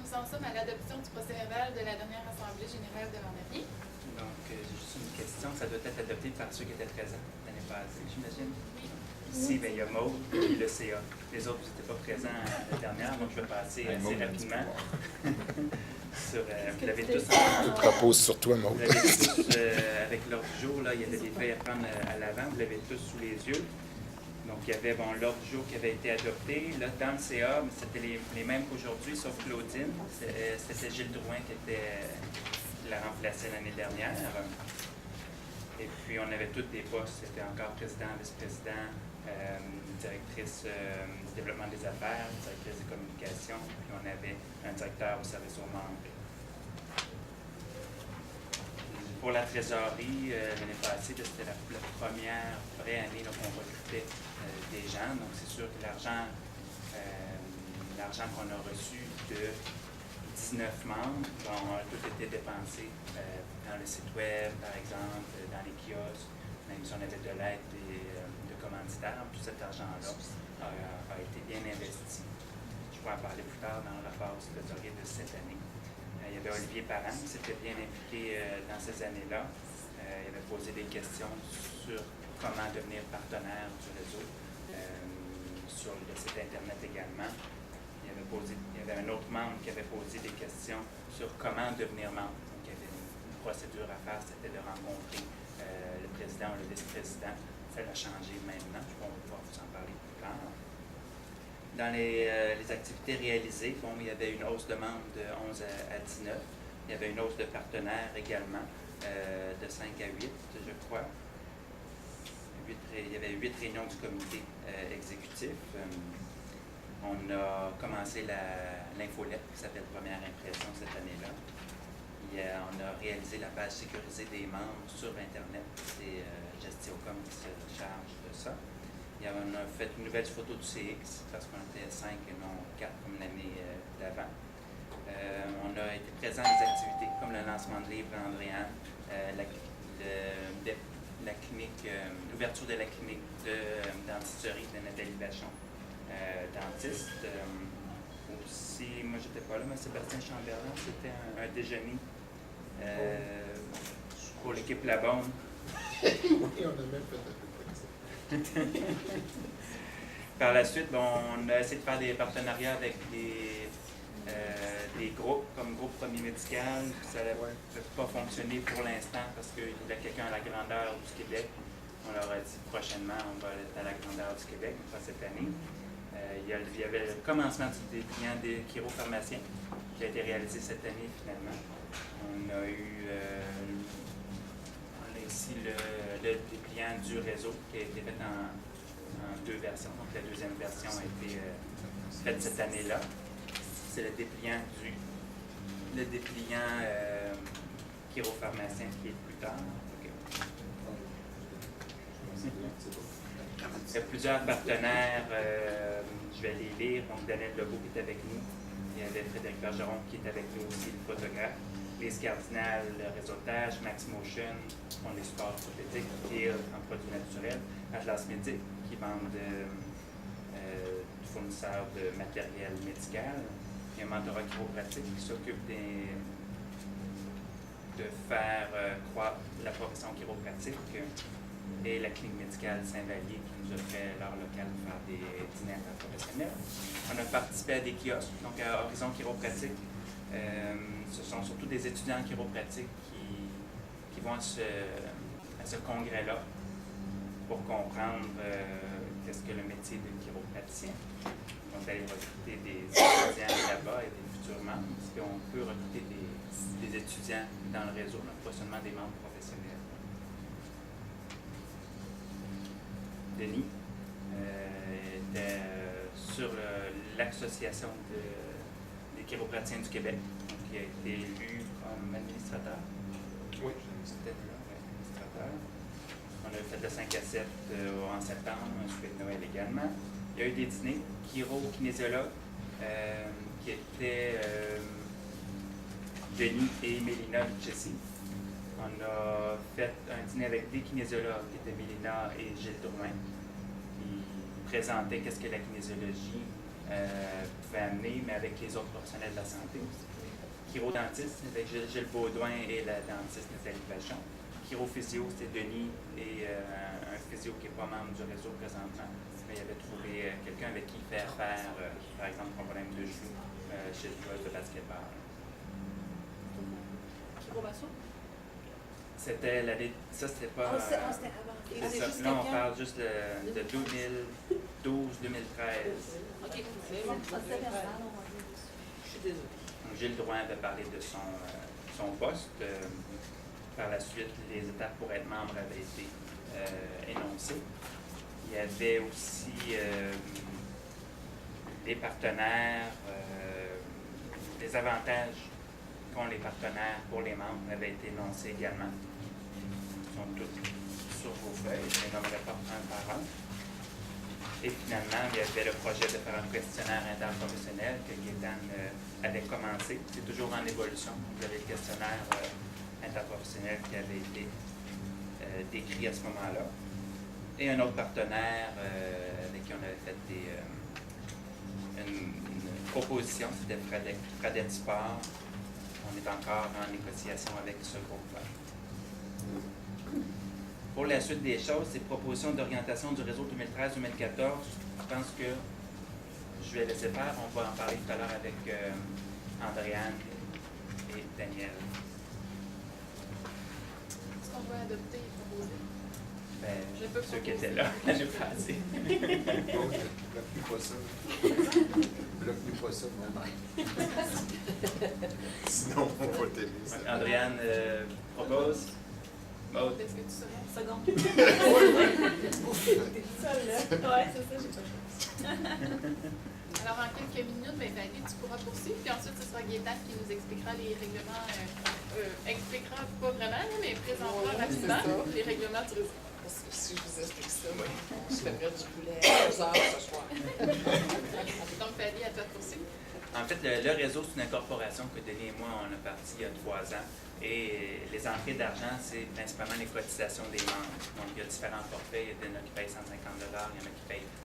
nous en sommes à l'adoption du procès-verbal de la dernière Assemblée générale de l'an dernier. Donc, j'ai juste une question. Ça doit être adopté par ceux qui étaient présents l'année passée, j'imagine? Oui. Si, bien, il y a Maud et le CA. Les autres, vous n'étaient pas présents la dernière, donc je vais passer assez rapidement. Vous l'avez tous Tout repose sur toi, Maud. Vous l'avez tous, avec l'ordre du jour, là, il y avait des feuilles à prendre à l'avant, vous l'avez tous sous les yeux. Donc, il y avait l'ordre du jour qui avait été adopté. Là, dans le CA, c'était les mêmes qu'aujourd'hui, sauf Claudine. C'était Gilles Drouin qui la remplaçait l'année dernière. Et puis, on avait tous des postes. C'était encore président, vice-président, directrice du développement des affaires, directrice des communications. Puis, on avait un directeur au service aux membres. Pour la trésorerie, l'année passée, c'était la première vraie année qu'on recrutait des gens. Donc, c'est sûr que l'argent qu'on a reçu de 19 membres a tout été dépensé dans le site web, par exemple, dans les kiosques, même si on avait de l'aide de commanditaires. Tout cet argent-là a été bien investi. Je pourrais en parler plus tard dans le rapport du trésorier de cette année. Il y avait Olivier Parent qui s'était bien impliqué dans ces années-là. Il avait posé des questions sur comment devenir partenaire du réseau, sur le site Internet également. Il y avait un autre membre qui avait posé des questions sur comment devenir membre. Donc, il y avait une procédure à faire, c'était de rencontrer le président ou le vice-président. Ça l'a changé maintenant. Je vais pouvoir vous en parler plus tard. Dans les activités réalisées, il y avait une hausse de membres de 11 à 19. Il y avait une hausse de partenaires également, de 5 à 8, je crois. Il y avait 8 réunions du comité exécutif. On a commencé l'infolette qui s'appelle Première Impression cette année-là. On a réalisé la page sécurisée des membres sur Internet. C'est Gestiocom qui se charge de ça. On a fait une nouvelle photo du CX parce qu'on était 5 et non 4 comme l'année d'avant. On a été présent à des activités comme le lancement de livres Andréan, la clinique, l'ouverture de la clinique de dentisterie de Nathalie Vachon, dentiste. Aussi, moi j'étais pas là, mais Sébastien Chamberlain, c'était un déjeuner pour l'équipe La Bonne. Oui, on a même fait un peu ça. Par la suite, on a essayé de faire des partenariats avec des groupes, comme Groupe Premier Médical. Ça ne peut pas fonctionner pour l'instant parce qu'il y a quelqu'un à la grandeur du Québec. On leur a dit prochainement, on va être à la grandeur du Québec, pas cette année. Il y avait le commencement du dépliant des chiropharmaciens qui a été réalisé cette année finalement. On a ici le dépliant du réseau qui a été fait en 2 versions. Donc la deuxième version a été faite cette année-là. C'est le dépliant chiropharmacien qui est plus tard. Okay. Il y a plusieurs partenaires, je vais les lire. Donc Daniel Legault qui est avec nous. Il y avait Frédéric Bergeron qui est avec nous aussi, le photographe. Les Cardinal, le réseautage, Max Motion, on les supports prothétiques, Kiel en produits naturels, Atlas Medic qui vendent fournisseurs de matériel médical. Il y a un mentorat chiropratique qui s'occupe de faire croître la profession chiropratique et la clinique médicale Saint-Vallier qui nous offrait leur local pour faire des dîners professionnels. On a participé à des kiosques, donc à Horizon Chiropratique. Ce sont surtout des étudiants en chiropratique qui vont à ce congrès-là pour comprendre qu'est-ce que le métier de chiropraticien. On va aller recruter des étudiants là-bas et des futurs membres, parce qu'on peut recruter des étudiants dans le réseau, donc pas seulement des membres professionnels. Denis était sur l'association des chiropraticiens du Québec, donc il a été élu comme administrateur. Oui. C'était là, administrateur. On a fait de 5 à 7 en septembre, un souper de Noël également. Il y a eu des dîners, chiro-kinésiologues, qui étaient Denis et Mélina Lucchesi. On a fait un dîner avec des kinésiologues, qui étaient Mélina et Gilles Drouin. Ils présentaient qu'est-ce que la kinésiologie, vous pouvez amener, mais avec les autres professionnels de la santé. Chirodentiste, avec Gilles Baudouin et la dentiste Nathalie Vachon. Chirophysio, c'était Denis et un physio qui n'est pas membre du réseau présentement. Mais il avait trouvé quelqu'un avec qui faire par exemple, un problème de genou chez le joueur de basketball. Chiromasso? C'était l'année. Ça, c'était pas. C'était avant. C'est ça. Là, on parle juste de 2012-2013. OK. C'est bon. Je suis désolée. Donc, Gilles Drouin avait parlé de son poste. Par la suite, les étapes pour être membre avaient été énoncées. Il y avait aussi les partenaires, les avantages qu'ont les partenaires pour les membres avaient été énoncés également. Ils sont tous sur vos feuilles, je les nommerai pas un par un. Et finalement, il y avait le projet de faire un questionnaire interprofessionnel que Gaétane avait commencé. C'est toujours en évolution. Vous avez le questionnaire interprofessionnel qui avait été décrit à ce moment-là. Et un autre partenaire avec qui on avait fait une proposition, c'était Fradette Sport. On est encore en négociation avec ce groupe-là. Pour la suite des choses, ces propositions d'orientation du réseau 2013-2014, je pense que je vais laisser faire. On va en parler tout à l'heure avec Andréane et Daniel. Est-ce qu'on doit adopter et proposer? Ben, Je peux ceux qui proposer. étaient là l'année passée. Bloque-nous pas ça. Bloque-nous pas ça, maman. Sinon, on va t'aimer ça. Andréane propose. Maud. Est-ce que tu seras? Seconde. Oui, T'es seule, là? Ouais, c'est ça, j'ai pas le choix. Alors, en quelques minutes, Dani, tu pourras poursuivre. Puis ensuite, ce sera Gaétane qui nous expliquera les règlements. Expliquera pas vraiment, mais présentera rapidement les règlements du réseau. Parce que si je vous explique ça, on se fait perdre du poulet à 2 heures ce soir. Donc, Fadi, à toi de poursuivre. En fait, le réseau, c'est une incorporation que Denis et moi, on a parti il y a 3 ans. Et les entrées d'argent, c'est principalement les cotisations des membres. Donc, il y a différents forfaits. Il y en a qui payent 150 $, il y en a qui payent